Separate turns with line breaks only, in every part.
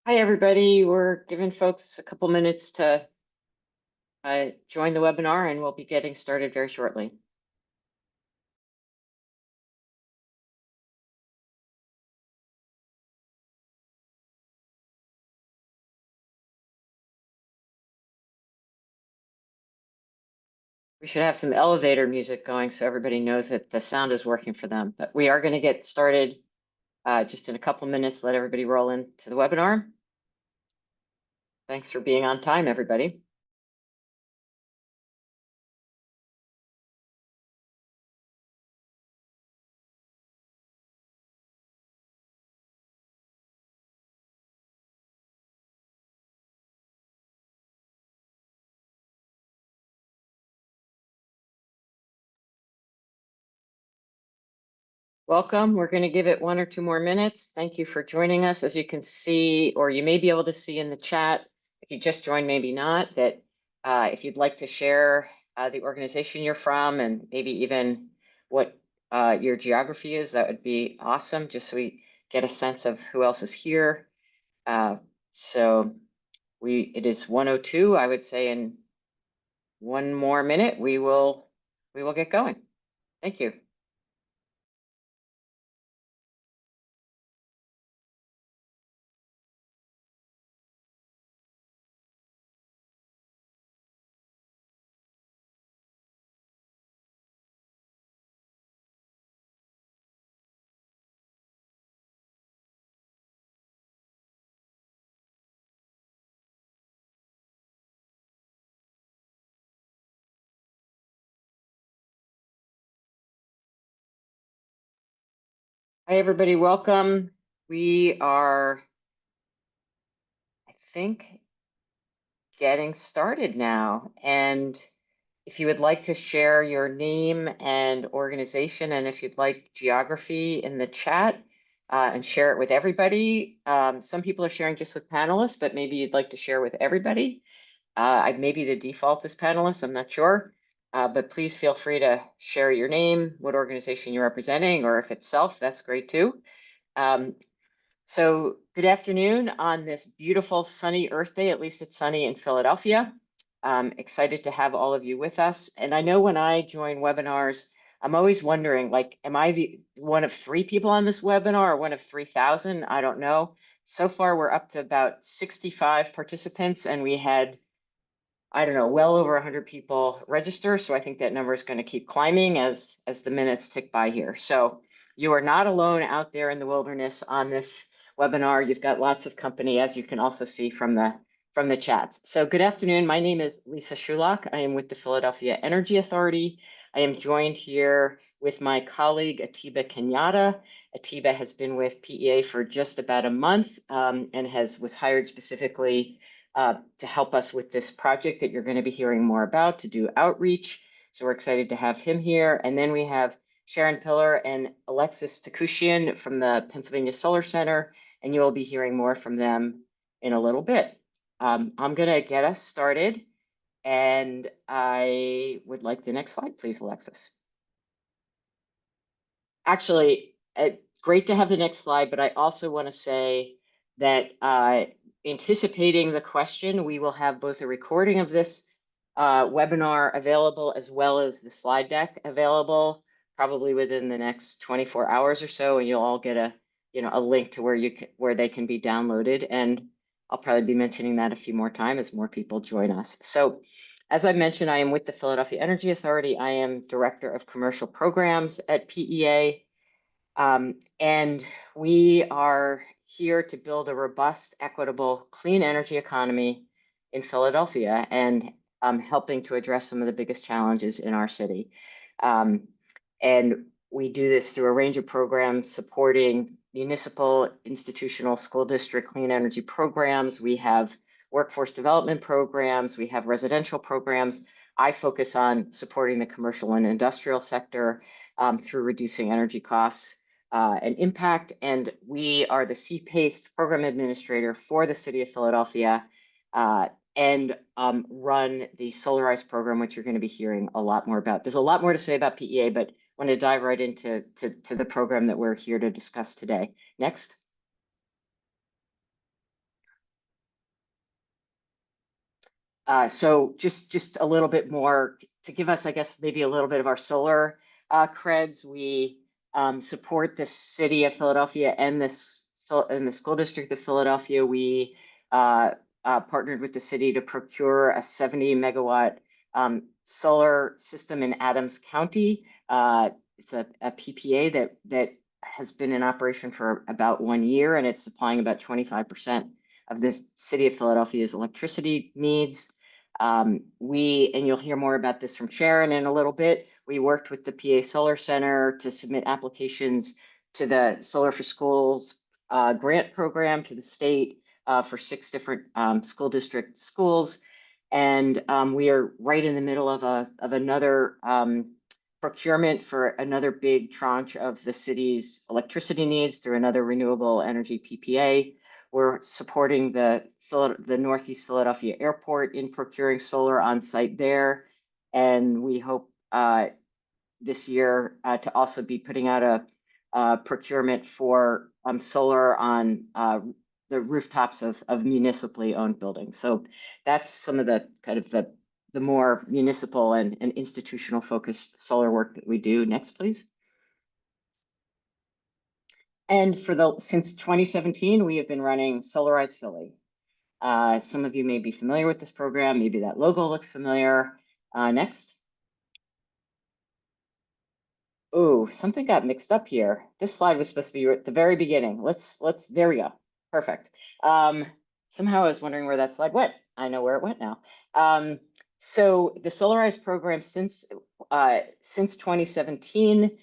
Hi, everybody. We're giving folks a couple minutes to join the webinar, and we'll be getting started very shortly. We should have some elevator music going so everybody knows that the sound is working for them. But we are going to get started just in a couple minutes. Let everybody roll into the webinar. Thanks for being on time, everybody. Welcome. We're going to give it 1 or 2 more minutes. Thank you for joining us. As you can see, or you may be able to see in the chat, if you just joined, maybe not, that if you'd like to share the organization you're from and maybe even what your geography is, that would be awesome, just so we get a sense of who else is here. So it is 1:02. I would say in 1 more minute, we will get going. Thank you. Hi, everybody. Welcome. We are, I think, getting started now. And if you would like to share your name and organization, and if you'd like geography in the chat, and share it with everybody. Some people are sharing just with panelists, but maybe you'd like to share with everybody. Maybe the default is panelists, I'm not sure. But please feel free to share your name, what organization you're representing, or if it's self, that's great too. So good afternoon on this beautiful sunny Earth Day. At least it's sunny in Philadelphia. Excited to have all of you with us. And I know when I join webinars, I'm always wondering, like, am I one of 3 people on this webinar or one of 3,000? I don't know. So far, we're up to about 65 participants, and we had, I don't know, well over 100 people register. So I think that number is going to keep climbing as the minutes tick by here. So you are not alone out there in the wilderness on this webinar. You've got lots of company, as you can also see from the chats. So good afternoon. My name is Lisa Shulock. I am with the Philadelphia Energy Authority. I am joined here with my colleague, Atiba Kenyatta. Atiba has been with PEA for just about a month and was hired specifically to help us with this project that you're going to be hearing more about, to do outreach. So we're excited to have him here. And then we have Sharon Pillar and Alexis Takoushian from the Pennsylvania Solar Center, and you will be hearing more from them in a little bit. I'm going to get us started, and I would like the next slide, please, Alexis. Actually, great to have the next slide, but I also want to say that anticipating the question, we will have both a recording of this webinar available as well as the slide deck available probably within the next 24 hours or so, and you'll all get a link to where they can be downloaded. And I'll probably be mentioning that a few more times as more people join us. So as I mentioned, I am with the Philadelphia Energy Authority. I am Director of Commercial Programs at PEA. And we are here to build a robust, equitable, clean energy economy in Philadelphia and helping to address some of the biggest challenges in our city. And we do this through a range of programs supporting municipal, institutional, school district clean energy programs. We have workforce development programs. We have residential programs. I focus on supporting the commercial and industrial sector through reducing energy costs and impact. And we are the CPACE program administrator for the city of Philadelphia and run the Solarize program, which you're going to be hearing a lot more about. There's a lot more to say about PEA, but I want to dive right into the program that we're here to discuss today. Next. So just a little bit more to give us, I guess, maybe a little bit of our solar creds. We support the city of Philadelphia and the school district of Philadelphia. We partnered with the city to procure a 70 megawatt solar system in Adams County. It's a PPA that has been in operation for about 1 year, and it's supplying about 25% of this city of Philadelphia's electricity needs. And you'll hear more about this from Sharon in a little bit. We worked with the PA Solar Center to submit applications to the Solar for Schools grant program to the state for 6 different school district schools. And we are right in the middle of another procurement for another big tranche of the city's electricity needs through another renewable energy PPA. We're supporting the Northeast Philadelphia Airport in procuring solar on site there. And we hope this year to also be putting out a procurement for solar on the rooftops of municipally owned buildings. So that's some of the kind of the more municipal and institutional focused solar work that we do. Next, please. And since 2017, we have been running Solarize Philly. Some of you may be familiar with this program. Maybe that logo looks familiar. Next. Oh, something got mixed up here. This slide was supposed to be at the very beginning. There we go. Perfect. Somehow I was wondering where that slide went. I know where it went now. So the Solarize program since 2017,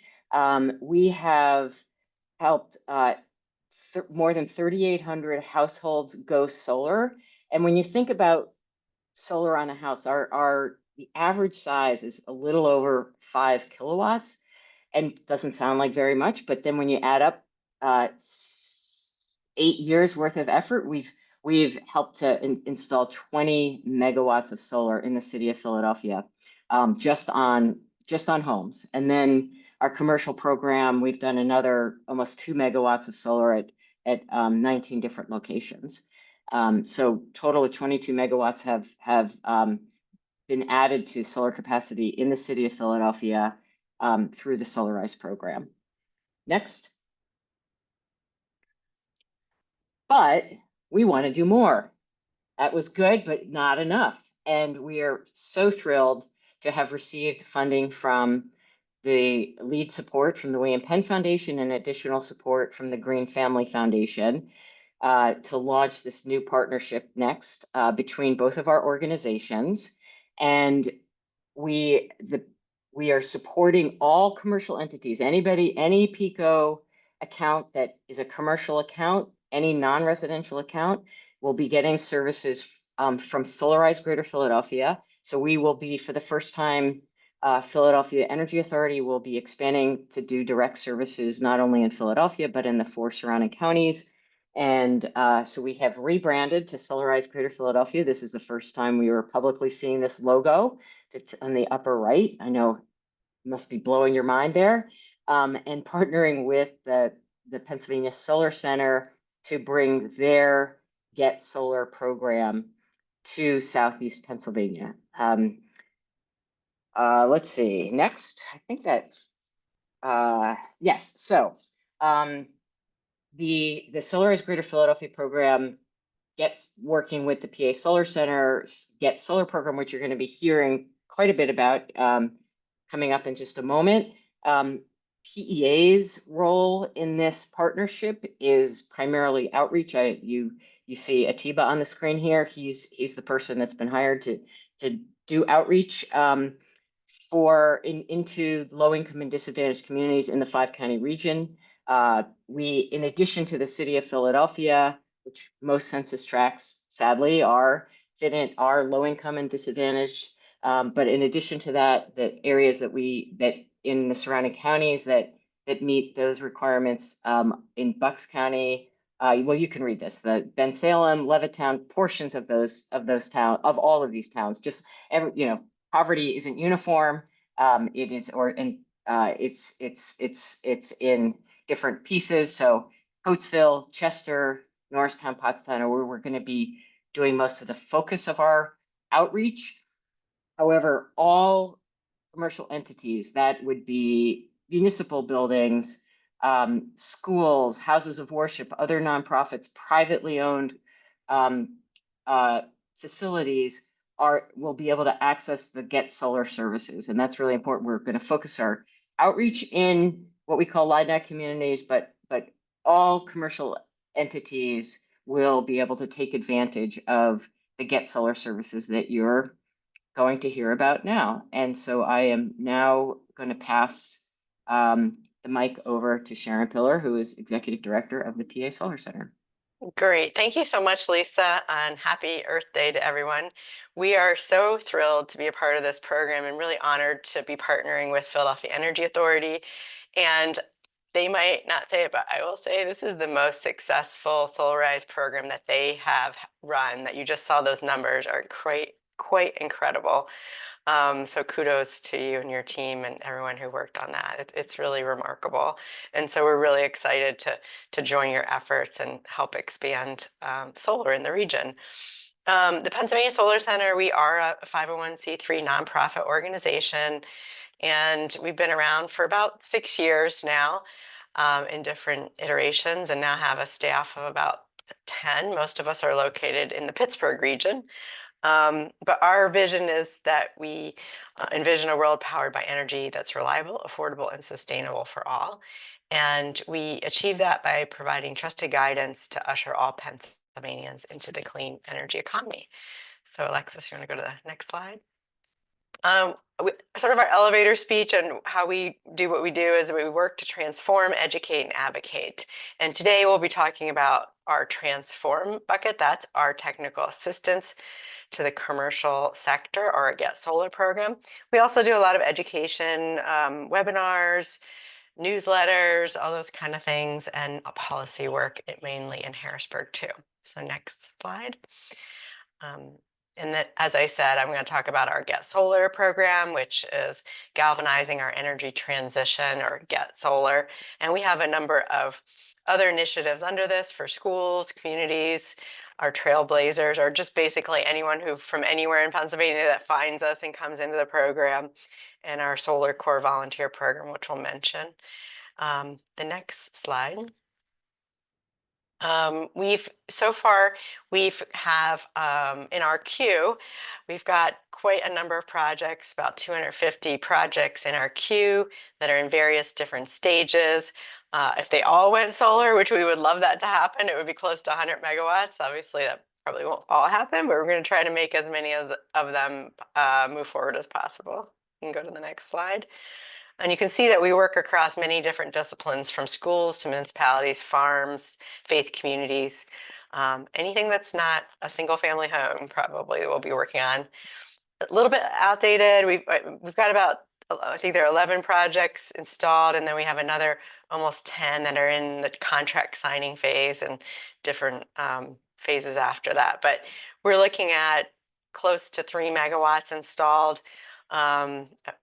we have helped more than 3,800 households go solar. And when you think about solar on a house, the average size is a little over 5 kilowatts, and doesn't sound like very much. But then when you add up 8 years worth of effort, we've helped to install 20 megawatts of solar in the city of Philadelphia, just on homes. And then our commercial program, we've done another almost 2 megawatts of solar at 19 different locations. So total of 22 megawatts have been added to solar capacity in the city of Philadelphia through the Solarize program. Next. But we want to do more. That was good, but not enough. And we are so thrilled to have received funding from the lead support from the William Penn Foundation and additional support from the Green Family Foundation to launch this new partnership next between both of our organizations. And we are supporting all commercial entities, any PICO account that is a commercial account, any non-residential account will be getting services from Solarize Greater Philadelphia. So we will be, for the first time, Philadelphia Energy Authority will be expanding to do direct services not only in Philadelphia, but in the 4 surrounding counties. And so we have rebranded to Solarize Greater Philadelphia. This is the first time we were publicly seeing this logo on the upper right. I know it must be blowing your mind there. And partnering with the Pennsylvania Solar Center to bring their Get Solar program to Southeast Pennsylvania. Let's see, next, I think that, yes, so the Solarize Greater Philadelphia program gets working with the PA Solar Center Get Solar program, which you're going to be hearing quite a bit about coming up in just a moment. PEA's role in this partnership is primarily outreach. You see Atiba on the screen here. He's the person that's been hired to do outreach into low-income and disadvantaged communities in the 5-county region. In addition to the city of Philadelphia, which most census tracts sadly are low-income and disadvantaged, but in addition to that, the areas that in the surrounding counties that meet those requirements in Bucks County. Well, you can read this. The Bensalem, Levittown, portions of all of these towns. Just poverty isn't uniform. It is, it's in different pieces. So Coatesville, Chester, Norristown, Pottstown are where we're going to be doing most of the focus of our outreach. However, all commercial entities, that would be municipal buildings, schools, houses of worship, other nonprofits, privately owned facilities will be able to access the Get Solar services. And that's really important. We're going to focus our outreach in what we call LIDNAC communities, but all commercial entities will be able to take advantage of the Get Solar services that you're going to hear about now. And so I am now going to pass the mic over to Sharon Pillar, who is Executive Director of the PA Solar Center.
Great. Thank you so much, Lisa, and happy Earth Day to everyone. We are so thrilled to be a part of this program and really honored to be partnering with Philadelphia Energy Authority. And they might not say it, but I will say this is the most successful Solarize program that they have run, that you just saw. Those numbers are quite incredible. So kudos to you and your team and everyone who worked on that. It's really remarkable. And so we're really excited to join your efforts and help expand solar in the region. The Pennsylvania Solar Center, we are a 501c3 nonprofit organization, and we've been around for about 6 years now in different iterations, and now have a staff of about 10. Most of us are located in the Pittsburgh region. But our vision is that we envision a world powered by energy that's reliable, affordable, and sustainable for all. And we achieve that by providing trusted guidance to usher all Pennsylvanians into the clean energy economy. So Alexis, you want to go to the next slide? Sort of our elevator speech and how we do what we do is we work to transform, educate, and advocate. And today we'll be talking about our transform bucket. That's our technical assistance to the commercial sector, or our Get Solar program. We also do a lot of education, webinars, newsletters, all those kind of things, and policy work mainly in Harrisburg too. So next slide. And that, as I said, I'm going to talk about our Get Solar program, which is galvanizing our energy transition, or Get Solar. And we have a number of other initiatives under this for schools, communities, our trailblazers, or just basically anyone who from anywhere in Pennsylvania that finds us and comes into the program, and our Solar Corps volunteer program, which we'll mention. The next slide. So far we've in our queue, we've got quite a number of projects, about 250 projects in our queue that are in various different stages. If they all went solar, which we would love that to happen, it would be close to 100 megawatts. Obviously that probably won't all happen, but we're going to try to make as many of them move forward as possible. You can go to the next slide. And you can see that we work across many different disciplines, from schools to municipalities, farms, faith communities, anything that's not a single family home probably we'll be working on. A little bit outdated. We've got about, I think there are 11 projects installed, and then we have another almost 10 that are in the contract signing phase and different phases after that. But we're looking at close to 3 megawatts installed,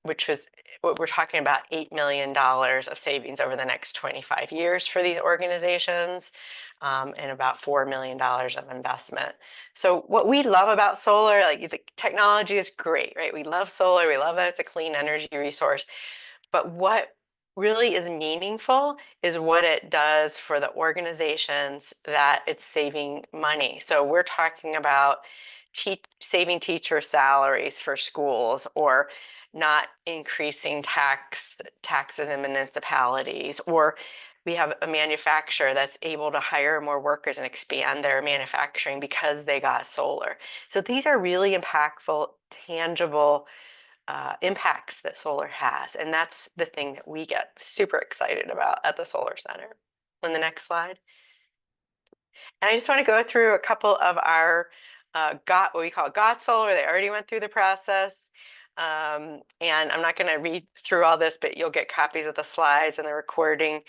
which was what we're talking about, $8 million of savings over the next 25 years for these organizations, and about $4 million of investment. So what we love about solar, like the technology is great, right? We love solar. We love that it's a clean energy resource. But what really is meaningful is what it does for the organizations that it's saving money. So we're talking about saving teacher salaries for schools, or not increasing taxes in municipalities, or we have a manufacturer that's able to hire more workers and expand their manufacturing because they got solar. So these are really impactful, tangible impacts that solar has, and that's the thing that we get super excited about at the Solar Center. On the next slide. And I just want to go through a couple of our what we call Got Solar. They already went through the process. And I'm not going to read through all this, but you'll get copies of the slides and the recording.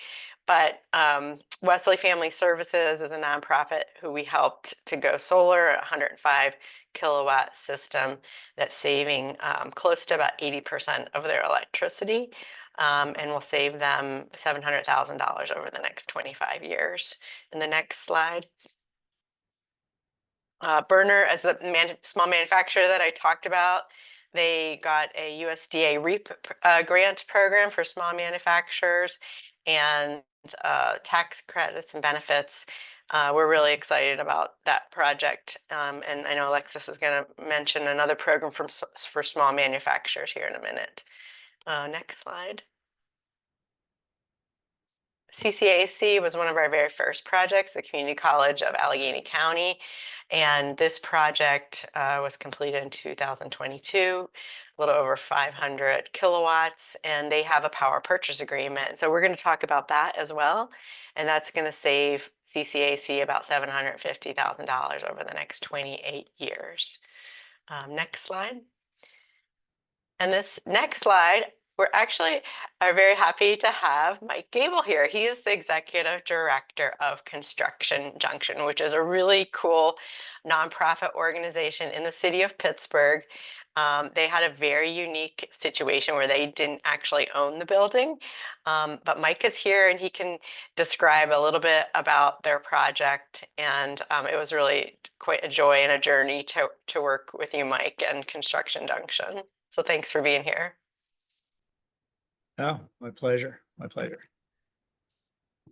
But Wesley Family Services is a nonprofit who we helped to go solar, a 105 kilowatt system that's saving close to about 80% of their electricity, and will save them $700,000 over the next 25 years. In the next slide. Burner, as the small manufacturer that I talked about, they got a USDA REAP grant program for small manufacturers and tax credits and benefits. We're really excited about that project. And I know Alexis is going to mention another program for small manufacturers here in a minute. Next slide. CCAC was one of our very first projects, the Community College of Allegheny County. And this project was completed in 2022, a little over 500 kilowatts, and they have a power purchase agreement. So we're going to talk about that as well. And that's going to save CCAC about $750,000 over the next 28 years. Next slide. And this next slide, we're actually are very happy to have Mike Gable here. He is the executive director of Construction Junction, which is a really cool nonprofit organization in the city of Pittsburgh. They had a very unique situation where they didn't actually own the building. But Mike is here and he can describe a little bit about their project. And it was really quite a joy and a journey to work with you, Mike, and Construction Junction. So thanks for being here.
Oh, my pleasure. My pleasure.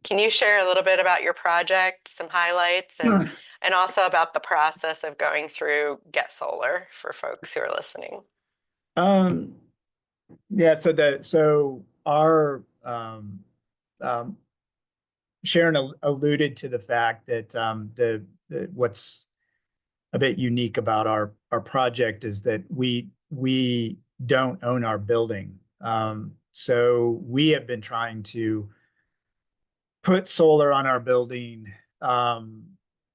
Can you share a little bit about your project, some highlights, and also about the process of going through Get Solar for folks who are listening?
Yeah, so our Sharon alluded to the fact that what's a bit unique about our project is that we don't own our building. So we have been trying to put solar on our building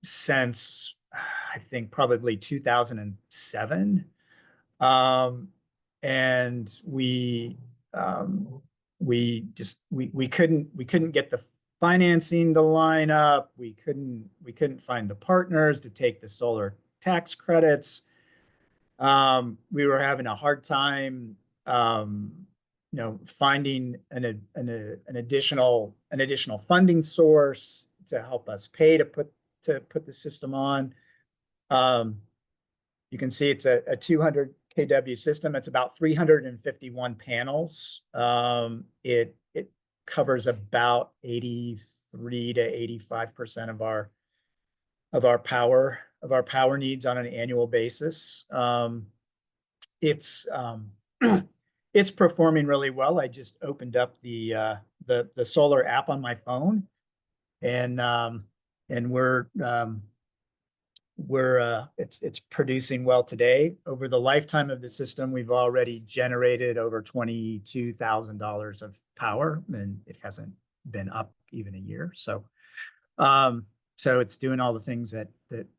since I think probably 2007. And we couldn't get the financing to line up. We couldn't find the partners to take the solar tax credits. We were having a hard time finding an additional funding source to help us pay to put the system on. You can see it's a 200 kW system. It's about 351 panels. It covers about 83 to 85% of our power needs on an annual basis. It's performing really well. I just opened up the solar app on my phone, and it's producing well today. Over the lifetime of the system, we've already generated over $22,000 of power, and it hasn't been up even a year. So it's doing all the things that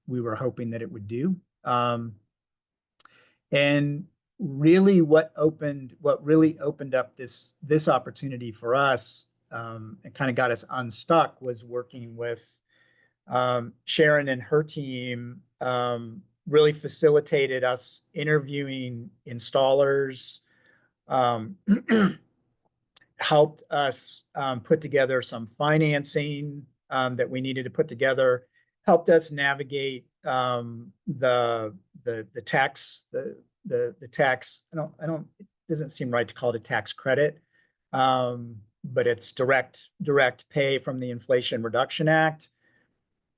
we were hoping that it would do. And really what really opened up this opportunity for us and kind of got us unstuck was working with Sharon and her team. Really facilitated us interviewing installers, helped us put together some financing that we needed to put together, helped us navigate the tax. The tax, it doesn't seem right to call it a tax credit, but it's direct pay from the Inflation Reduction Act.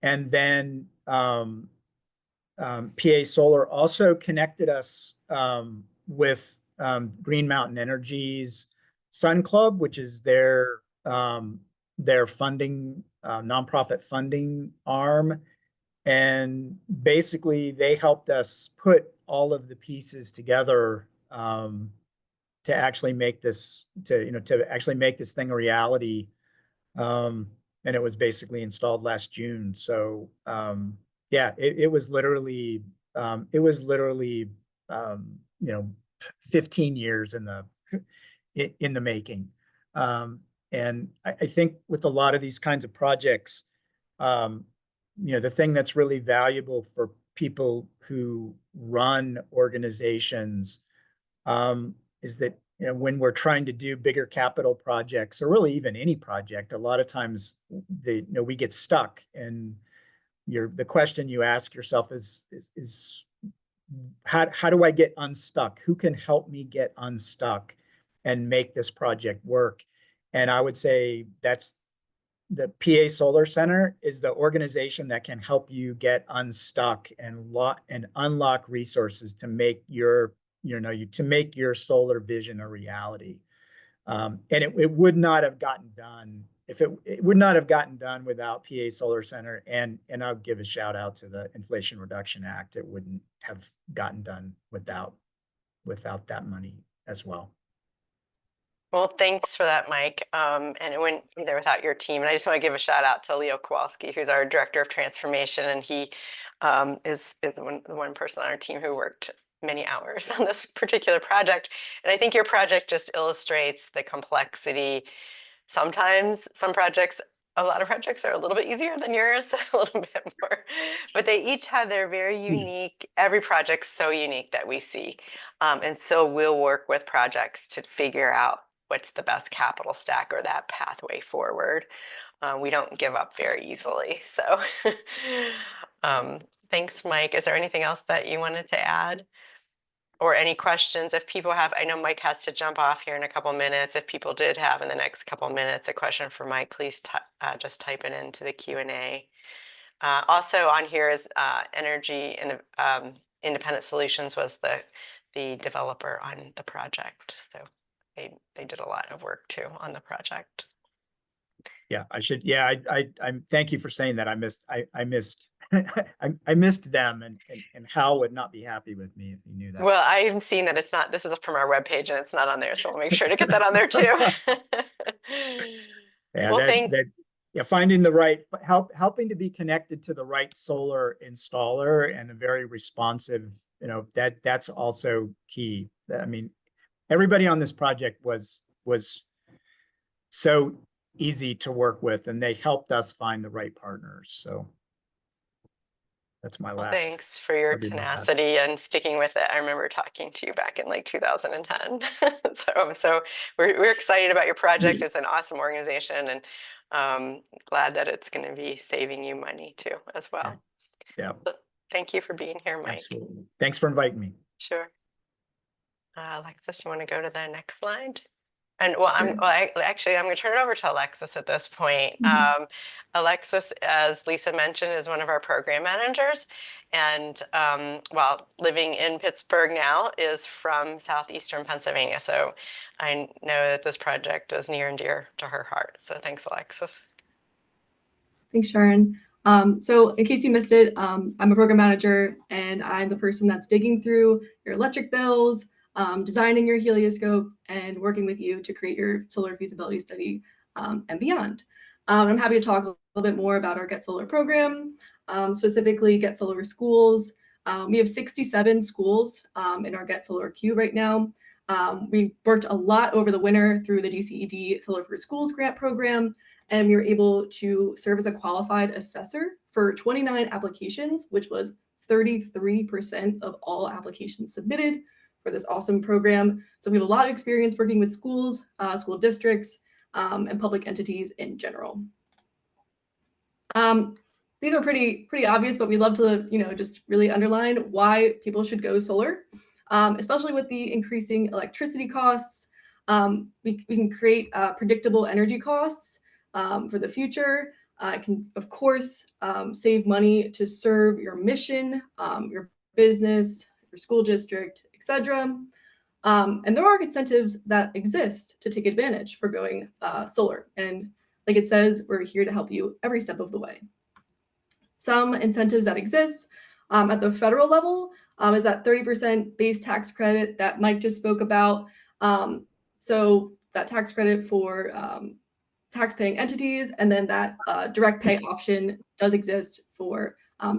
And then PA Solar also connected us with Green Mountain Energy's Sun Club, which is their funding, nonprofit funding arm. And basically they helped us put all of the pieces together to actually make this thing a reality. And it was basically installed last June. So yeah, it was literally 15 years in the making. And I think with a lot of these kinds of projects, the thing that's really valuable for people who run organizations is that when we're trying to do bigger capital projects, or really even any project, a lot of times we get stuck, and the question you ask yourself is how do I get unstuck? Who can help me get unstuck and make this project work? And I would say that's the PA Solar Center is the organization that can help you get unstuck and unlock resources to make your solar vision a reality. And it would not have gotten done it would not have gotten done without PA Solar Center. And I'll give a shout out to the Inflation Reduction Act. It wouldn't have gotten done without that money as well.
Well, thanks for that, Mike. And it wouldn't be there without your team. And I just want to give a shout out to Leo Kowalski, who's our Director of Transformation. And he is the one person on our team who worked many hours on this particular project. And I think your project just illustrates the complexity. Sometimes a lot of projects are a little bit easier than yours, a little bit more, but they each have their very unique, every project's so unique that we see. And so we'll work with projects to figure out what's the best capital stack or that pathway forward. We don't give up very easily. So thanks, Mike. Is there anything else that you wanted to add? Or any questions if people have? I know Mike has to jump off here in a couple minutes. If people did have in the next couple minutes a question for Mike, please just type it into the Q&A. Also on here is Energy and Independent Solutions was the developer on the project. So they did a lot of work too on the project.
Yeah, I thank you for saying that. I missed them, and Hal would not be happy with me if he knew that.
Well, I've seen that it's not, this is from our webpage and it's not on there, so we'll make sure to get that on there too.
Yeah,
well,
finding the right helping to be connected to the right solar installer and a very responsive, that's also key. I mean, everybody on this project was so easy to work with, and they helped us find the right partners. So that's my last.
Thanks for your tenacity and sticking with it. I remember talking to you back in like 2010. so we're excited about your project. It's an awesome organization, and glad that it's going to be saving you money too as well.
Yeah.
So thank you for being here, Mike.
Absolutely. Thanks for inviting me.
Sure. Alexis, you want to go to the next slide? And well, actually, I'm going to turn it over to Alexis at this point. Alexis, as Lisa mentioned, is one of our program managers, and while living in Pittsburgh now, is from southeastern Pennsylvania. So I know that this project is near and dear to her heart. So thanks, Alexis.
Thanks, Sharon. So in case you missed it, I'm a program manager, and I'm the person that's digging through your electric bills, designing your helioscope, and working with you to create your solar feasibility study and beyond. I'm happy to talk a little bit more about our Get Solar program, specifically Get Solar schools. We have 67 schools in our Get Solar queue right now. We worked a lot over the winter through the G.E.T Solar for Schools grant program, and we were able to serve as a qualified assessor for 29 applications, which was 33% of all applications submitted for this awesome program. So we have a lot of experience working with schools, school districts, and public entities in general. These are pretty obvious, but we love to, just really underline why people should go solar, especially with the increasing electricity costs. We can create predictable energy costs for the future. It can, of course, save money to serve your mission, your business, your school district, etc. And there are incentives that exist to take advantage for going solar. And like it says, we're here to help you every step of the way. Some incentives that exist at the federal level is that 30% base tax credit that Mike just spoke about. So that tax credit for tax-paying entities, and then that direct pay option does exist for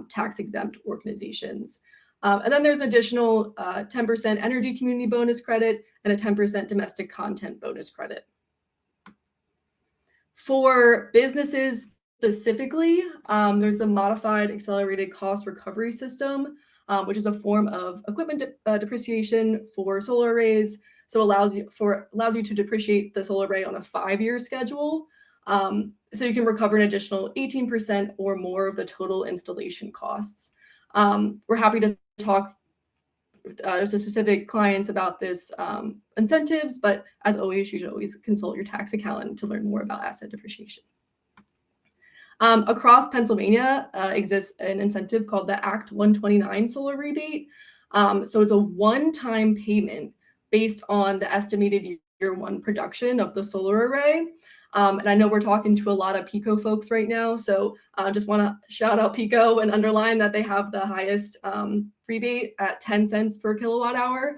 tax-exempt organizations. And then there's an additional 10% energy community bonus credit and a 10% domestic content bonus credit. For businesses specifically, there's the modified accelerated cost recovery system, which is a form of equipment depreciation for solar arrays. So allows you to depreciate the solar array on a 5-year schedule. So you can recover an additional 18% or more of the total installation costs. We're happy to talk to specific clients about this incentives, but as always, you should always consult your tax accountant to learn more about asset depreciation. Across Pennsylvania exists an incentive called the Act 129 solar rebate. So it's a one-time payment based on the estimated year one production of the solar array. And I know we're talking to a lot of PICO folks right now, so I just want to shout out PICO and underline that they have the highest rebate at 10 cents per kilowatt hour.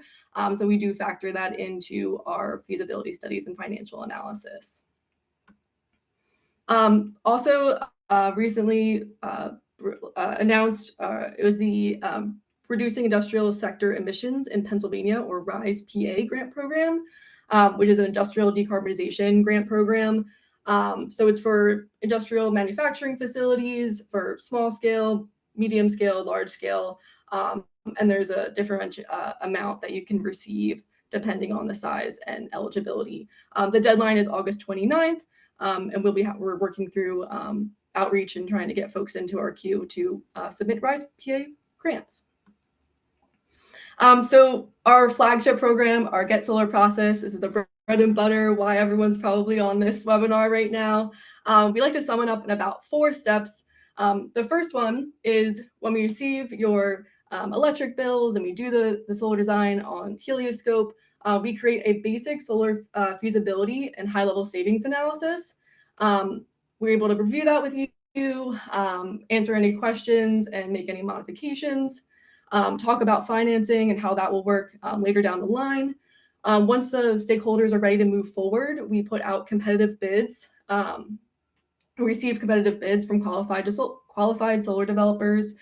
So we do factor that into our feasibility studies and financial analysis. Also, recently announced, it was the Reducing Industrial Sector Emissions in Pennsylvania, or RISE PA grant program, which is an industrial decarbonization grant program. So it's for industrial manufacturing facilities, for small scale, medium scale, large scale, and there's a different amount that you can receive depending on the size and eligibility. The deadline is August 29th. And we're working through outreach and trying to get folks into our queue to submit RISE PA grants. So our flagship program, our Get Solar process, is the bread and butter, why everyone's probably on this webinar right now. We like to sum it up in about 4 steps. The first one is when we receive your electric bills and we do the solar design on Helioscope, we create a basic solar feasibility and high-level savings analysis. We're able to review that with you, answer any questions and make any modifications, talk about financing and how that will work later down the line. Once the stakeholders are ready to move forward, we put out competitive bids. We receive competitive bids from qualified solar developers.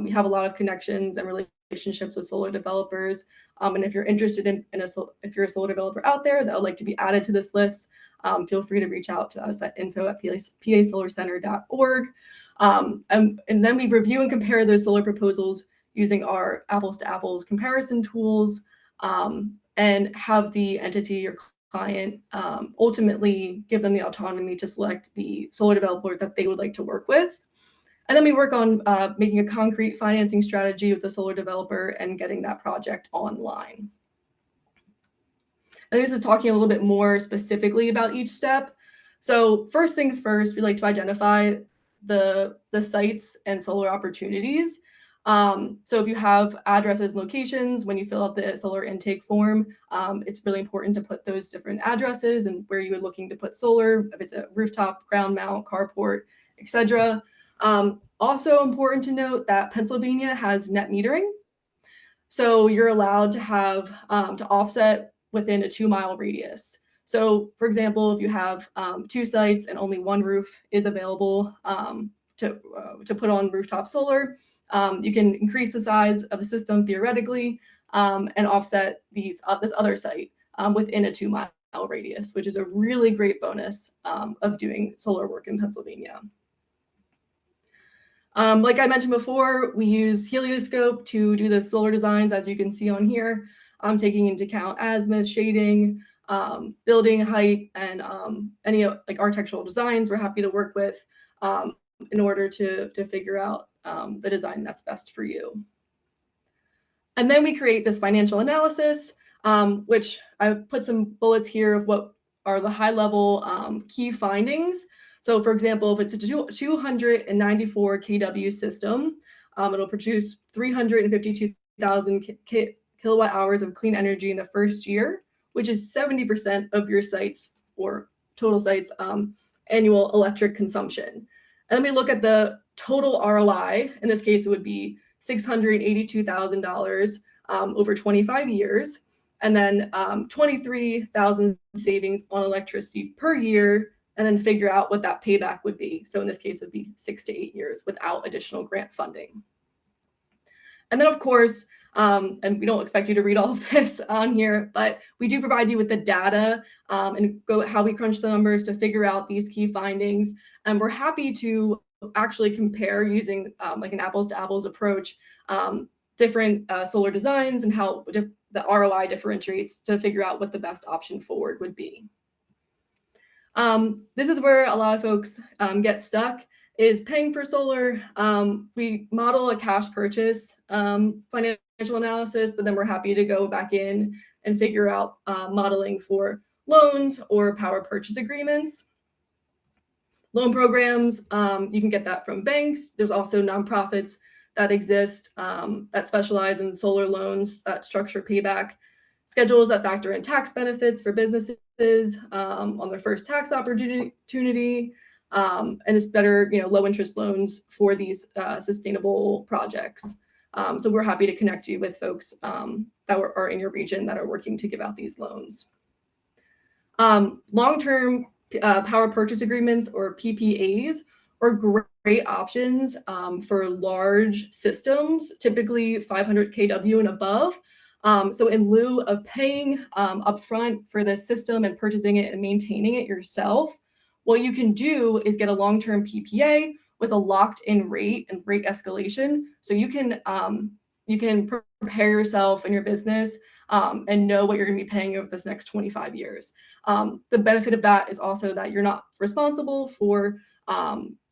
We have a lot of connections and relationships with solar developers. And if you're interested if you're a solar developer out there that would like to be added to this list, feel free to reach out to us at info@pasolarcenter.org. And then we review and compare those solar proposals using our apples to apples comparison tools, and have the entity, your client, ultimately give them the autonomy to select the solar developer that they would like to work with. And then we work on making a concrete financing strategy with the solar developer and getting that project online. And this is talking a little bit more specifically about each step. So first things first, we like to identify the sites and solar opportunities. So if you have addresses and locations, when you fill out the solar intake form, it's really important to put those different addresses and where you're looking to put solar, if it's a rooftop, ground mount, carport, etc. Also important to note that Pennsylvania has net metering. So you're allowed to have to offset within a 2-mile radius. So for example, if you have 2 sites and only 1 roof is available to put on rooftop solar, you can increase the size of the system theoretically and offset this other site within a 2-mile radius, which is a really great bonus of doing solar work in Pennsylvania. Like I mentioned before, we use Helioscope to do the solar designs, as you can see on here, taking into account azimuth, shading, building height, and any like architectural designs we're happy to work with in order to figure out the design that's best for you. And then we create this financial analysis, which I put some bullets here of what are the high-level key findings. So for example, if it's a 294 kW system, it'll produce 352,000 kilowatt hours of clean energy in the first year, which is 70% of your site's or total site's annual electric consumption. And then we look at the total ROI. In this case, it would be $682,000 over 25 years, and then 23,000 savings on electricity per year, and then figure out what that payback would be. So in this case, it would be 6 to 8 years without additional grant funding. And then of course, and we don't expect you to read all of this on here, but we do provide you with the data and how we crunch the numbers to figure out these key findings. And we're happy to actually compare using like an apples to apples approach, different solar designs and how the ROI differentiates to figure out what the best option forward would be. This is where a lot of folks get stuck, is paying for solar. We model a cash purchase financial analysis, but then we're happy to go back in and figure out modeling for loans or power purchase agreements. Loan programs, you can get that from banks. There's also nonprofits that exist that specialize in solar loans that structure payback schedules that factor in tax benefits for businesses on their first tax opportunity, and it's better, low interest loans for these sustainable projects. So we're happy to connect you with folks that are in your region that are working to give out these loans. Long-term power purchase agreements, or PPAs, are great options for large systems, typically 500 kW and above. So in lieu of paying upfront for the system and purchasing it and maintaining it yourself, what you can do is get a long-term PPA with a locked-in rate and rate escalation. So you can prepare yourself and your business and know what you're going to be paying over this next 25 years. The benefit of that is also that you're not responsible for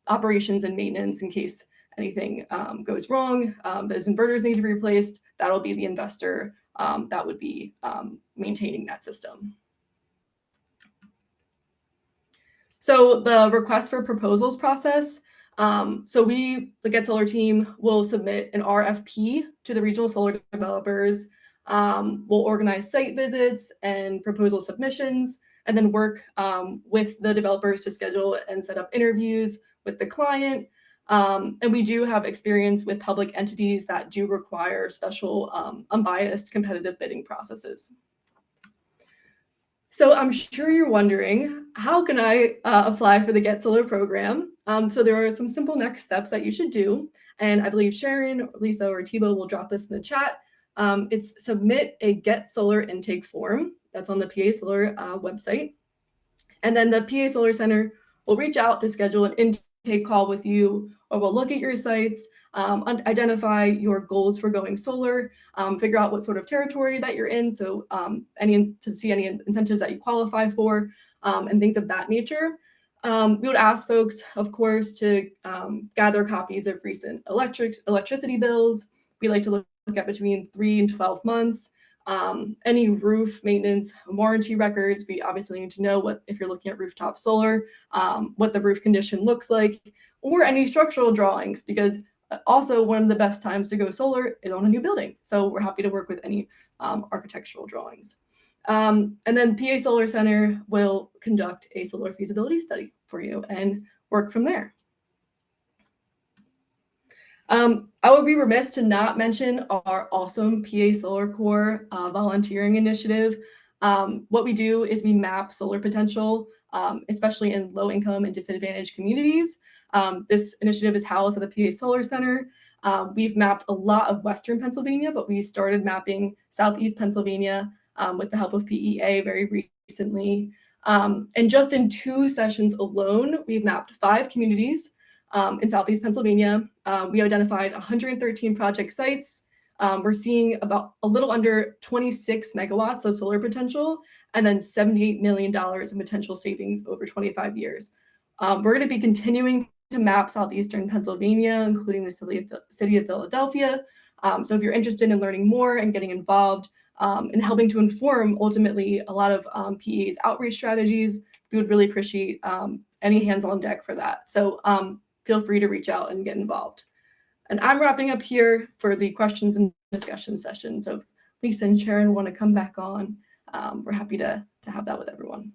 operations and maintenance in case anything goes wrong. Those inverters need to be replaced. That'll be the investor that would be maintaining that system. So the request for proposals process. So the Get Solar team will submit an RFP to the regional solar developers. We'll organize site visits and proposal submissions, and then work with the developers to schedule and set up interviews with the client. And we do have experience with public entities that do require special unbiased competitive bidding processes. So I'm sure you're wondering, how can I apply for the Get Solar program? So there are some simple next steps that you should do. And I believe Sharon, Lisa, or Atiba will drop this in the chat. It's submit a Get Solar intake form. That's on the PA Solar website. And then the PA Solar Center will reach out to schedule an intake call with you, or we'll look at your sites, identify your goals for going solar, figure out what sort of territory that you're in, so to see any incentives that you qualify for, and things of that nature. We would ask folks, of course, to gather copies of recent electricity bills. We like to look at between 3 and 12 months. Any roof maintenance warranty records. We obviously need to know if you're looking at rooftop solar, what the roof condition looks like, or any structural drawings, because also one of the best times to go solar is on a new building. So we're happy to work with any architectural drawings. And then PA Solar Center will conduct a solar feasibility study for you and work from there. I would be remiss to not mention our awesome PA Solar Corps volunteering initiative. What we do is we map solar potential, especially in low-income and disadvantaged communities. This initiative is housed at the PA Solar Center. We've mapped a lot of Western Pennsylvania, but we started mapping Southeast Pennsylvania with the help of PEA very recently. And just in 2 sessions alone, we've mapped 5 communities in Southeast Pennsylvania. We identified 113 project sites. We're seeing about a little under 26 megawatts of solar potential, and then $78 million in potential savings over 25 years. We're going to be continuing to map Southeastern Pennsylvania, including the city of Philadelphia. So if you're interested in learning more and getting involved and helping to inform ultimately a lot of PE's outreach strategies, we would really appreciate any hands on deck for that. So feel free to reach out and get involved. And I'm wrapping up here for the questions and discussion session. So if Lisa and Sharon want to come back on, we're happy to have that with everyone.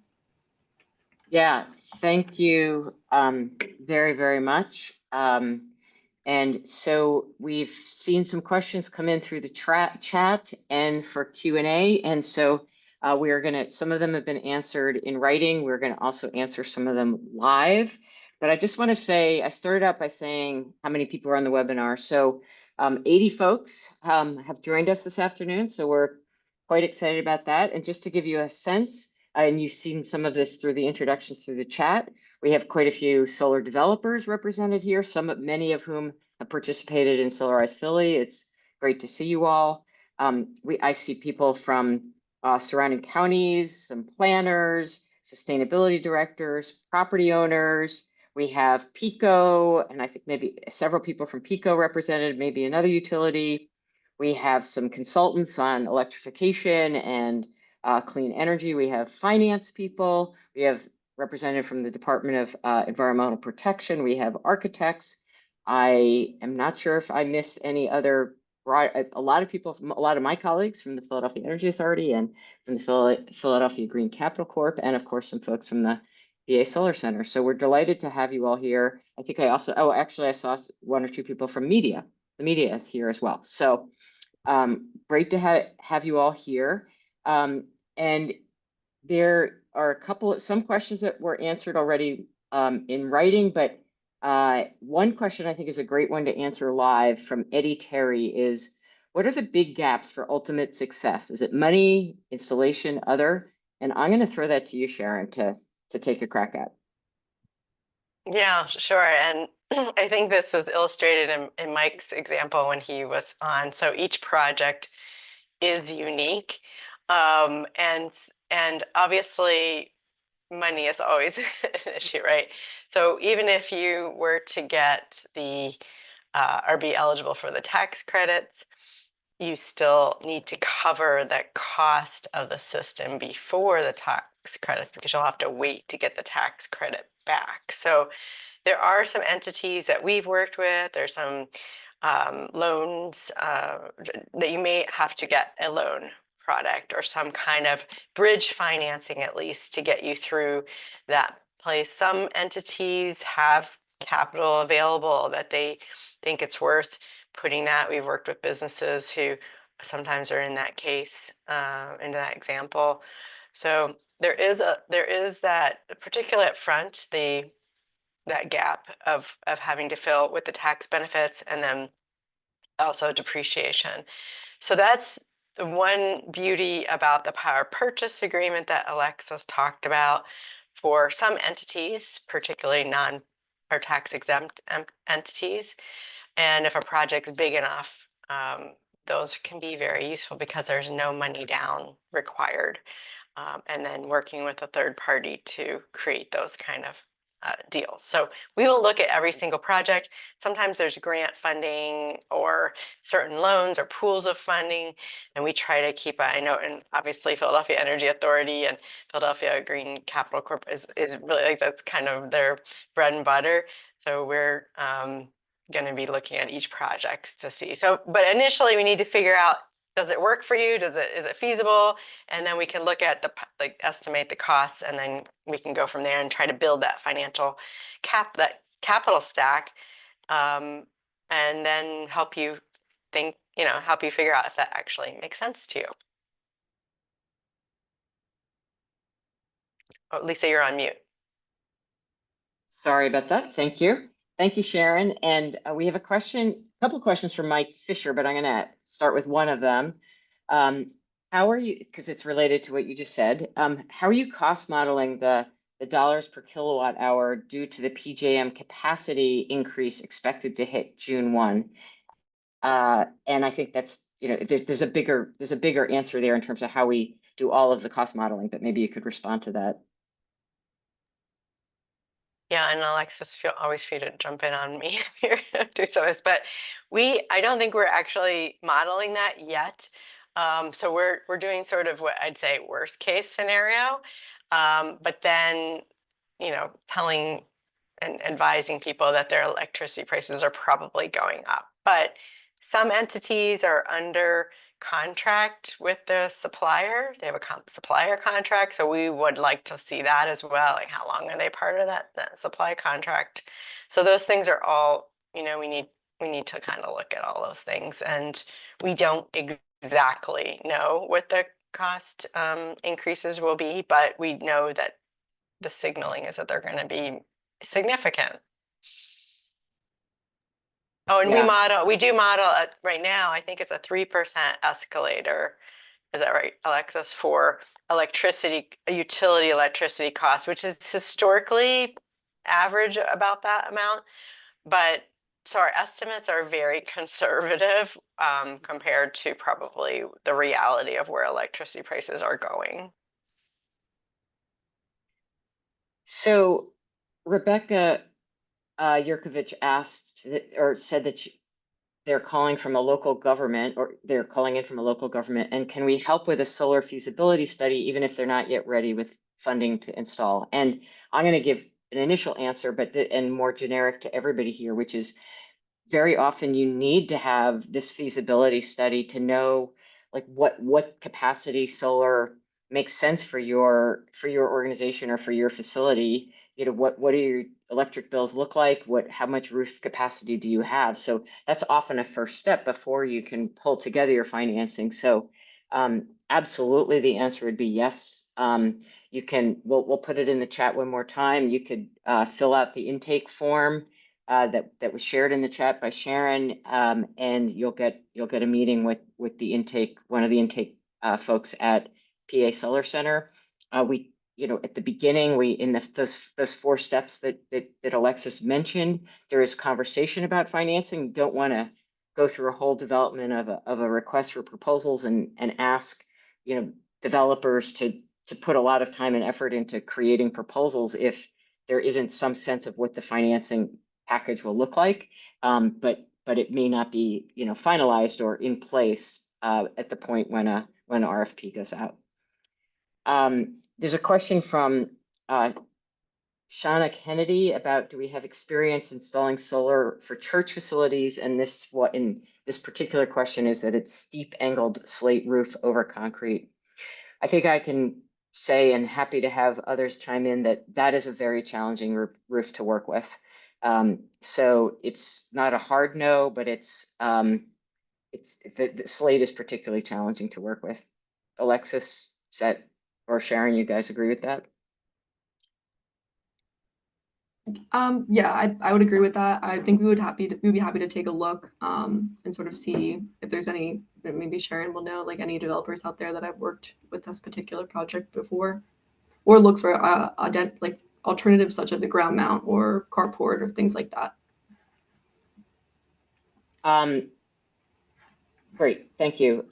Yeah, thank you very, very much. And so we've seen some questions come in through the chat and for Q&A. And so we are gonna, some of them have been answered in writing. We're gonna also answer some of them live. But I just wanna say, I started out by saying how many people are on the webinar. So 80 folks have joined us this afternoon. So we're quite excited about that. And just to give you a sense, and you've seen some of this through the introductions through the chat, we have quite a few solar developers represented here, many of whom have participated in Solarize Philly. It's great to see you all. I see people from surrounding counties, some planners, sustainability directors, property owners. We have PICO, and I think maybe several people from PICO represented, maybe another utility. We have some consultants on electrification and clean energy. We have finance people. We have representative from the Department of Environmental Protection. We have architects. I am not sure if I missed any other, a lot of people from a lot of my colleagues from the Philadelphia Energy Authority and from the Philadelphia Green Capital Corp, and of course some folks from the PA Solar Center. So we're delighted to have you all here. I think I also, oh, actually I saw one or two people from media. The media is here as well. So great to have you all here. And there are some questions that were answered already in writing, but one question I think is a great one to answer live from Eddie Terry is, what are the big gaps for ultimate success? Is it money, installation, other? And I'm going to throw that to you, Sharon, to take a crack at.
Yeah, sure. And I think this is illustrated in Mike's example when he was on. So each project is unique. And obviously money is always an issue, right? So even if you were to get the or be eligible for the tax credits, you still need to cover the cost of the system before the tax credits, because you'll have to wait to get the tax credit back. So there are some entities that we've worked with. There's some loans that you may have to get a loan product or some kind of bridge financing at least to get you through that place. Some entities have capital available that they think it's worth putting that. We've worked with businesses who sometimes are in that case, into that example. So there is that, particularly up front, that gap of having to fill with the tax benefits and then also depreciation. So that's the one beauty about the power purchase agreement that Alexis talked about. For some entities, particularly non or tax exempt entities, and if a project's big enough, those can be very useful because there's no money down required. And then working with a third party to create those kind of deals. So we will look at every single project. Sometimes there's grant funding or certain loans or pools of funding, and we try to keep I know, and obviously Philadelphia Energy Authority and Philadelphia Green Capital Corp is really like, that's kind of their bread and butter. So we're going to be looking at each project to see. So, but initially we need to figure out, does it work for you? Is it feasible? And then we can look at estimate the costs, and then we can go from there and try to build that financial capital stack, and then help you figure out if that actually makes sense to you. Oh, Lisa, you're on mute.
Sorry about that. Thank you. Thank you, Sharon. And we have a couple questions from Mike Fisher, but I'm going to start with one of them. How are you, because it's related to what you just said, how are you cost modeling the dollars per kilowatt hour due to the PJM capacity increase expected to hit June 1? And I think that's, there's a bigger answer there in terms of how we do all of the cost modeling, but maybe you could respond to that.
Yeah, and Alexis, always free to jump in on me if you're doing some of this, but I don't think we're actually modeling that yet. So we're doing sort of what I'd say worst case scenario, but then, telling and advising people that their electricity prices are probably going up. But some entities are under contract with the supplier. They have a supplier contract, so we would like to see that as well. Like, how long are they part of that supply contract? So those things are all, we need to kind of look at all those things, and we don't exactly know what the cost increases will be, but we know that the signaling is that they're going to be significant. Oh, and
Yeah.
we do model right now, I think it's a 3% escalator. Is that right, Alexis, for utility electricity costs, which is historically average about that amount. But so our estimates are very conservative compared to probably the reality of where electricity prices are going.
So Rebecca Yurkovich asked or said that they're calling from a local government, or they're calling in from a local government, and can we help with a solar feasibility study even if they're not yet ready with funding to install? And I'm going to give an initial answer, but and more generic to everybody here, which is very often you need to have this feasibility study to know like what capacity solar makes sense for your organization or for your facility. You know, what do your electric bills look like? How much roof capacity do you have? So that's often a first step before you can pull together your financing. So absolutely the answer would be yes. You can, we'll put it in the chat one more time. You could fill out the intake form that was shared in the chat by Sharon, and you'll get a meeting with one of the intake folks at PA Solar Center. We, at the beginning, in those 4 steps that Alexis mentioned, there is conversation about financing. Don't want to go through a whole development of a request for proposals and ask developers to put a lot of time and effort into creating proposals if there isn't some sense of what the financing package will look like, but it may not be finalized or in place at the point when an RFP goes out. There's a question from Shauna Kennedy about, do we have experience installing solar for church facilities? And this particular question is that it's steep angled slate roof over concrete. I think I can say, and happy to have others chime in, that is a very challenging roof to work with. So it's not a hard no, but the slate is particularly challenging to work with. Alexis, or Sharon, you guys agree with that?
Yeah, I would agree with that. I think we'd be happy to take a look and sort of see if there's any, maybe Sharon will know, like any developers out there that have worked with this particular project before, or look for like alternatives such as a ground mount or carport or things like that.
Great, thank you.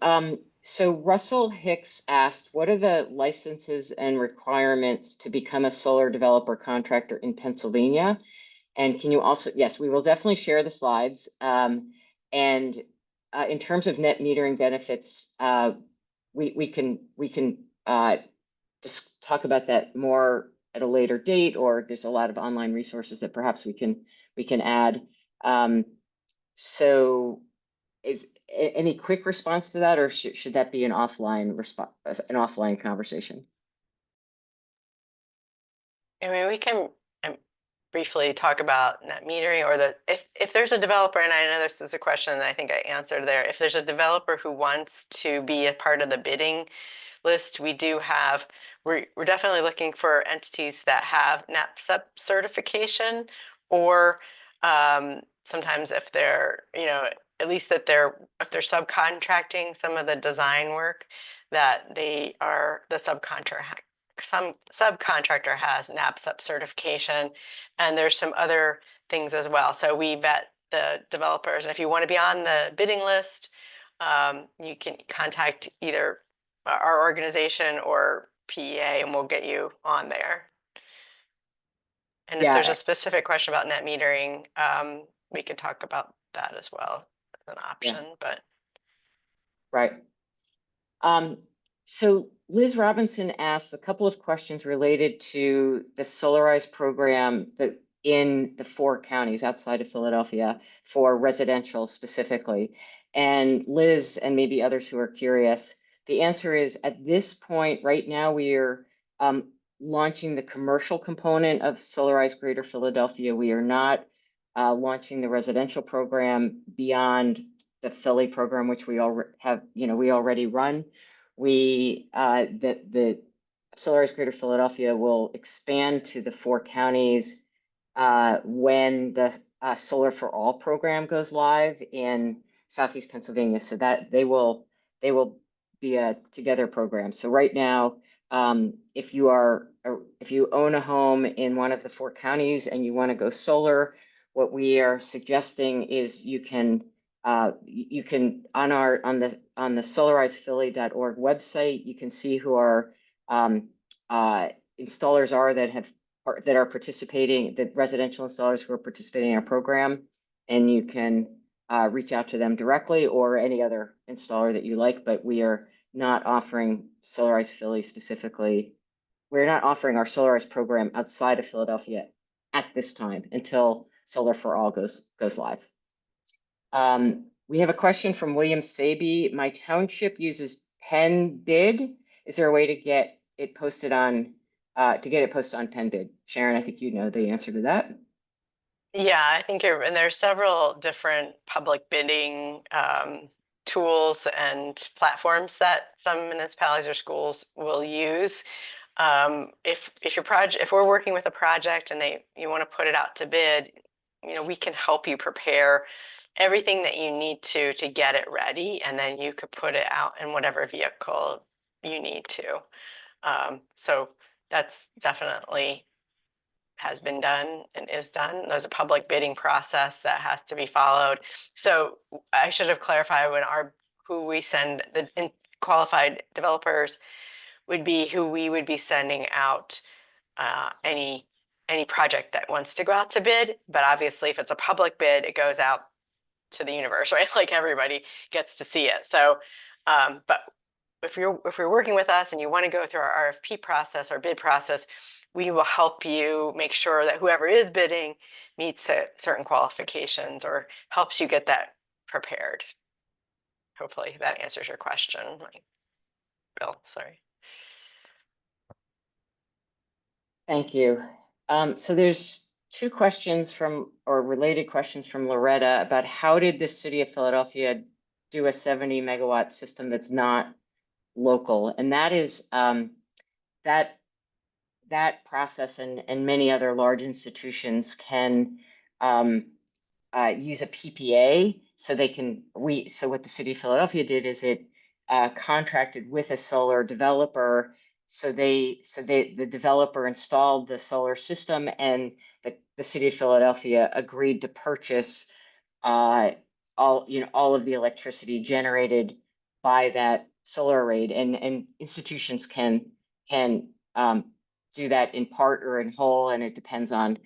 So Russell Hicks asked, what are the licenses and requirements to become a solar developer contractor in Pennsylvania? And can you also, yes, we will definitely share the slides. And in terms of net metering benefits, we can just talk about that more at a later date, or there's a lot of online resources that perhaps we can add. So is any quick response to that, or should that be an offline response, an offline conversation?
I mean, we can briefly talk about net metering, or if there's a developer, and I know this is a question that I think I answered there, if there's a developer who wants to be a part of the bidding list, we're definitely looking for entities that have NAPSEP certification, or sometimes if they're, at least if they're subcontracting some of the design work, that the subcontractor has NAPSEP certification, and there's some other things as well. So we vet the developers, and if you want to be on the bidding list, you can contact either our organization or PEA, and we'll get you on there. And if there's a specific question about net metering, we could talk about that as well as an option. But
right. So Liz Robinson asked a couple of questions related to the Solarize program that in the 4 counties outside of Philadelphia for residential specifically. And Liz, and maybe others who are curious, the answer is, at this point right now, we are launching the commercial component of Solarize Greater Philadelphia. We are not launching the residential program beyond the Philly program, which we already have, we already run. The Solarize Greater Philadelphia will expand to the 4 counties when the Solar for All program goes live in Southeast Pennsylvania, so that they will be a together program. So right now, if you own a home in one of the 4 counties and you want to go solar, what we are suggesting is you can on the solarizephilly.org website, you can see who our installers are that have that are participating, the residential installers who are participating in our program, and you can reach out to them directly or any other installer that you like, but we are not offering Solarize Philly specifically. We're not offering our Solarize program outside of Philadelphia at this time until Solar for All goes live. We have a question from William Saby. My township uses Penn Bid. Is there a way to get it posted on Penn Bid? Sharon, I think you know the answer to that.
Yeah, I think and there's several different public bidding tools and platforms that some municipalities or schools will use. If we're working with a project and you want to put it out to bid, we can help you prepare everything that you need to get it ready, and then you could put it out in whatever vehicle you need to. So that's definitely has been done and is done. There's a public bidding process that has to be followed. So I should have clarified who we send, the qualified developers would be who we would be sending out any project that wants to go out to bid. But obviously, if it's a public bid, it goes out to the universe, right? Like everybody gets to see it. So, but if you're working with us and you want to go through our RFP process or bid process, we will help you make sure that whoever is bidding meets certain qualifications or helps you get that prepared. Hopefully that answers your question. Bill, sorry.
Thank you. So there's two questions related questions from Loretta about how did the city of Philadelphia do a 70 megawatt system that's not local? And that is that process and many other large institutions can use a PPA. So what the city of Philadelphia did is it contracted with a solar developer. So the developer installed the solar system, and the city of Philadelphia agreed to purchase all of the electricity generated by that solar array. And institutions can do that in part or in whole, and it depends on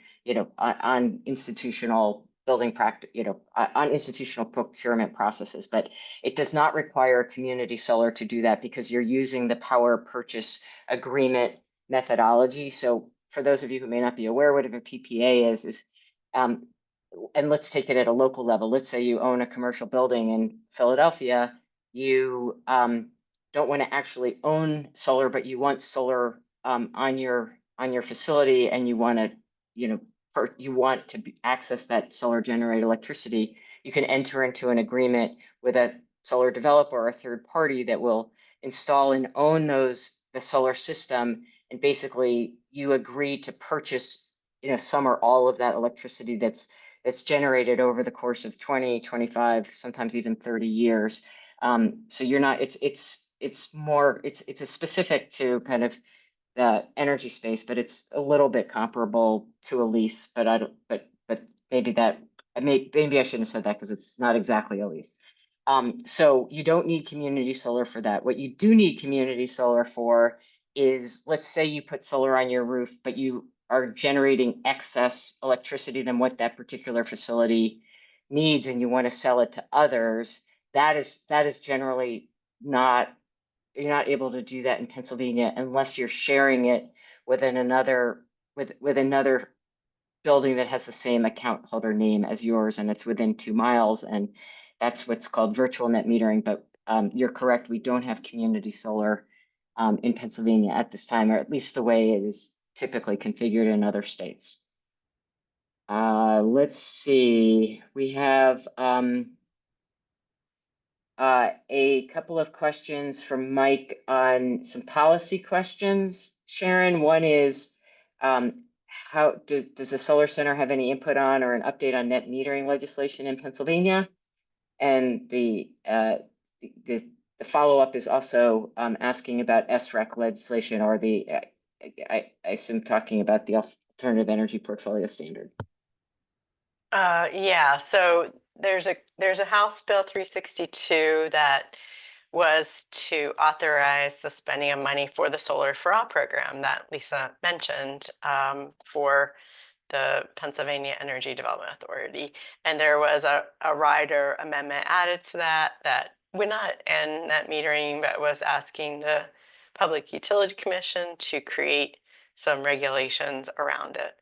on institutional building practice, on institutional procurement processes. But it does not require community solar to do that because you're using the power purchase agreement methodology. So for those of you who may not be aware what a PPA is and let's take it at a local level. Let's say you own a commercial building in Philadelphia. You don't want to actually own solar, but you want solar on your facility, and you want to access that solar generated electricity. You can enter into an agreement with a solar developer or a third party that will install and own the solar system, and basically you agree to purchase some or all of that electricity that's generated over the course of 20, 25, sometimes even 30 years. So you're not, it's a specific to kind of the energy space, but it's a little bit comparable to a lease, but maybe I shouldn't have said that because it's not exactly a lease. So you don't need community solar for that. What you do need community solar for is, let's say you put solar on your roof, but you are generating excess electricity than what that particular facility needs, and you want to sell it to others. That is generally not, you're not able to do that in Pennsylvania unless you're sharing it with another building that has the same account holder name as yours, and it's within 2 miles, and that's what's called virtual net metering. But you're correct, we don't have community solar in Pennsylvania at this time, or at least the way it is typically configured in other states. Let's see, we have a couple of questions from Mike on some policy questions. Sharon, one is, how does the Solar Center have any input on or an update on net metering legislation in Pennsylvania? And the follow-up is also asking about SREC legislation, or I assume talking about the Alternative Energy Portfolio Standard.
Yeah, so there's a House Bill 362 that was to authorize the spending of money for the Solar for All program that Lisa mentioned for the Pennsylvania Energy Development Authority. And there was a rider amendment added to that would not end net metering, but was asking the Public Utility Commission to create some regulations around it.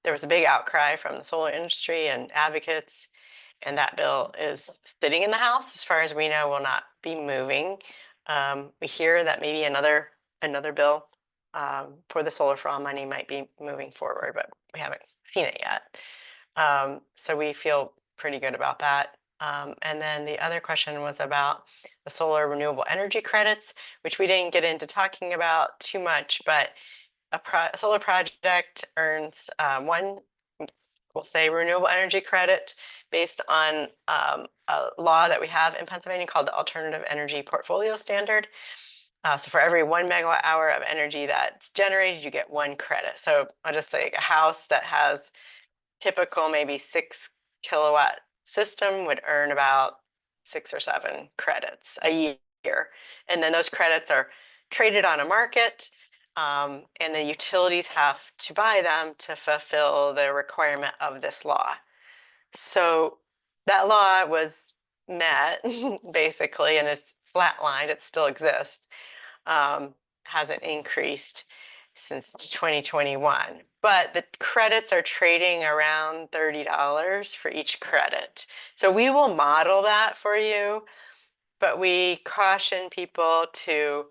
There was a big outcry from the solar industry and advocates, and that bill is sitting in the House. As far as we know, will not be moving. We hear that maybe another bill for the Solar for All money might be moving forward, but we haven't seen it yet. So we feel pretty good about that. And then the other question was about the solar renewable energy credits, which we didn't get into talking about too much, but a solar project earns one, we'll say, renewable energy credit based on a law that we have in Pennsylvania called the Alternative Energy Portfolio Standard. So for every 1 megawatt hour of energy that's generated, you get 1 credit. So I'll just say a house that has typical maybe 6 kilowatt system would earn about 6 or 7 credits a year. And then those credits are traded on a market, and the utilities have to buy them to fulfill the requirement of this law. So that law was met basically, and it's flatlined. It still exists. Hasn't increased since 2021, but the credits are trading around $30 for each credit. So we will model that for you, but we caution people to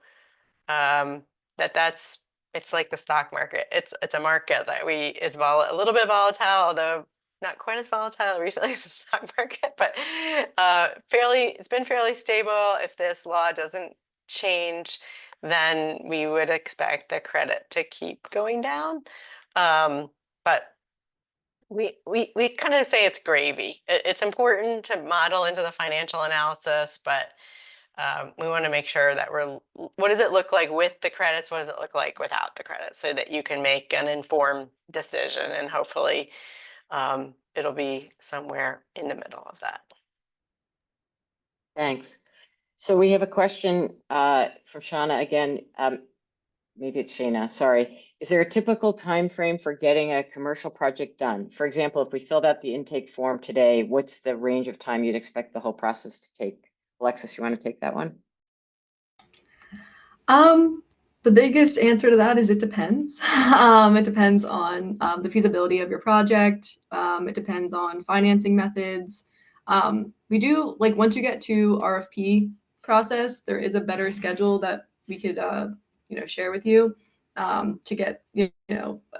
it's like the stock market. It's a market that is a little bit volatile, although not quite as volatile recently as the stock market, but it's been fairly stable. If this law doesn't change, then we would expect the credit to keep going down. But we kind of say it's gravy. It's important to model into the financial analysis, but we want to make sure that what does it look like with the credits? What does it look like without the credits, so that you can make an informed decision, and hopefully it'll be somewhere in the middle of that.
Thanks. So we have a question from Shauna again. Maybe it's Shana, sorry. Is there a typical time frame for getting a commercial project done? For example, if we filled out the intake form today, what's the range of time you'd expect the whole process to take? Alexis, you want to take that one?
The biggest answer to that is it depends. It depends on the feasibility of your project. It depends on financing methods. We do, like, once you get to RFP process, there is a better schedule that we could share with you to get a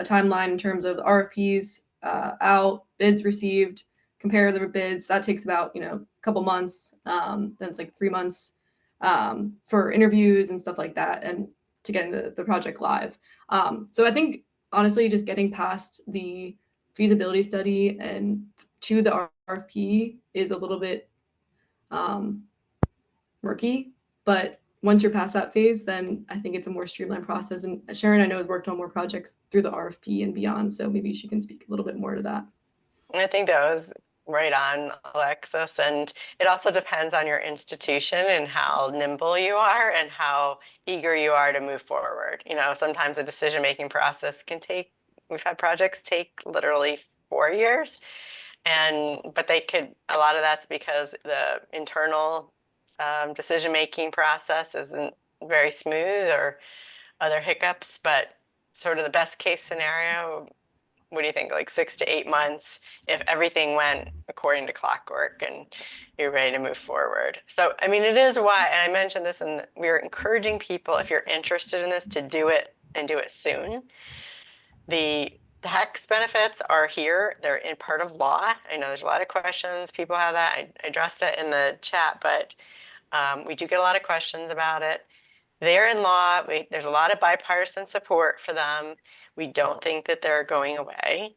timeline in terms of the RFPs out, bids received, compare the bids. That takes about a couple months. Then it's like 3 months for interviews and stuff like that, and to get the project live. So I think honestly, just getting past the feasibility study and to the RFP is a little bit murky, but once you're past that phase, then I think it's a more streamlined process. And Sharon, I know, has worked on more projects through the RFP and beyond, so maybe she can speak a little bit more to that.
I think that was right on, Alexis. And it also depends on your institution and how nimble you are and how eager you are to move forward. Sometimes a decision-making process can take, we've had projects take literally 4 years. But a lot of that's because the internal decision-making process isn't very smooth, or other hiccups. But sort of the best case scenario, what do you think, like 6 to 8 months, if everything went according to clockwork and you're ready to move forward. So, I mean, it is why, and I mentioned this, and we're encouraging people, if you're interested in this, to do it, and do it soon. The tax benefits are here. They're in part of law. I know there's a lot of questions. People have that. I addressed it in the chat, but we do get a lot of questions about it. They're in law. There's a lot of bipartisan support for them. We don't think that they're going away.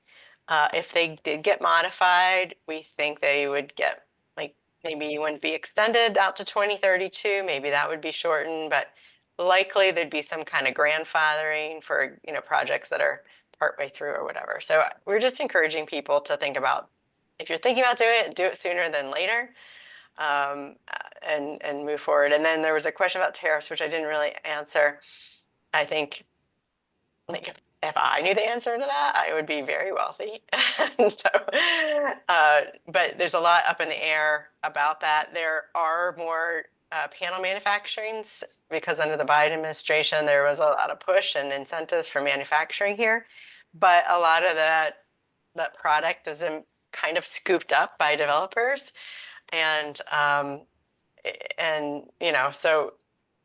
If they did get modified, we think they would get, like, maybe you wouldn't be extended out to 2032. Maybe that would be shortened, but likely there'd be some kind of grandfathering for projects that are partway through or whatever. So we're just encouraging people to think about, if you're thinking about doing it, do it sooner than later. and move forward. And then there was a question about tariffs, which I didn't really answer. I think, like, if I knew the answer to that, I would be very wealthy. So, but there's a lot up in the air about that. There are more panel manufacturings because under the Biden administration, there was a lot of push and incentives for manufacturing here. But a lot of that product is kind of scooped up by developers. And you know, so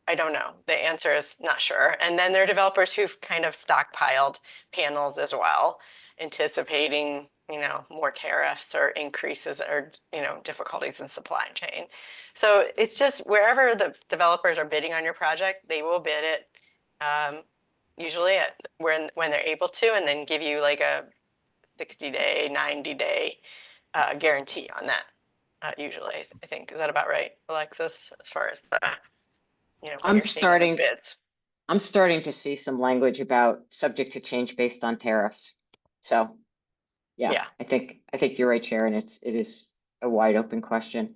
I don't know. The answer is not sure. And then there are developers who've kind of stockpiled panels as well, anticipating, you know, more tariffs or increases or, you know, difficulties in supply chain. So it's just wherever the developers are bidding on your project, they will bid it usually when they're able to, and then give you like a 60-day, 90-day guarantee on that. Usually, I think. Is that about right, Alexis, as far as the, you know, what you're seeing in the bids?
I'm starting to see some language about subject to change based on tariffs. So yeah. I think you're right, Sharon. It is a wide open question.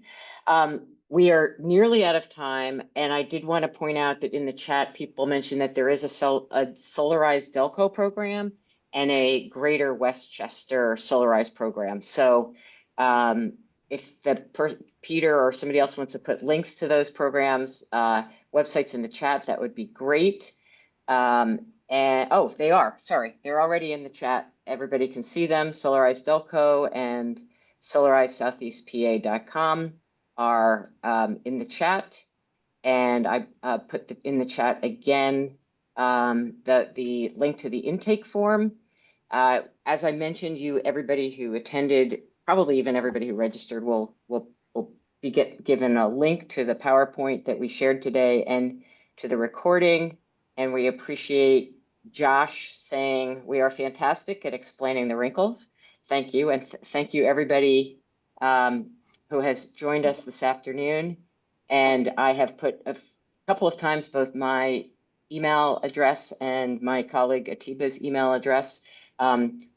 We are nearly out of time, and I did want to point out that in the chat, people mentioned that there is a Solarize Delco program and a Greater Westchester Solarize program. So if Peter or somebody else wants to put links to those programs, websites in the chat, that would be great. And oh, they are, sorry, they're already in the chat. Everybody can see them. Solarize Delco and solarize-southeastpa.com are in the chat. And I put in the chat again the link to the intake form. As I mentioned, everybody who attended, probably even everybody who registered, will be given a link to the PowerPoint that we shared today and to the recording. And we appreciate Josh saying we are fantastic at explaining the wrinkles. Thank you. And thank you, everybody who has joined us this afternoon. And I have put a couple of times both my email address and my colleague Atiba's email address.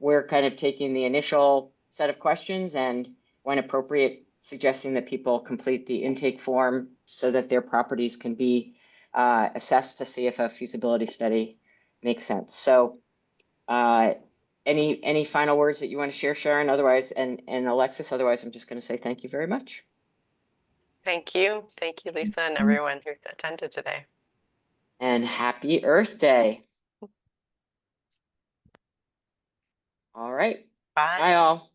We're kind of taking the initial set of questions and, when appropriate, suggesting that people complete the intake form so that their properties can be assessed to see if a feasibility study makes sense. So any final words that you want to share, Sharon? Otherwise, and Alexis, otherwise, I'm just going to say thank you very much.
Thank you. Thank you, Lisa, and everyone who attended today.
And happy Earth Day. All right.
Bye.
Bye all.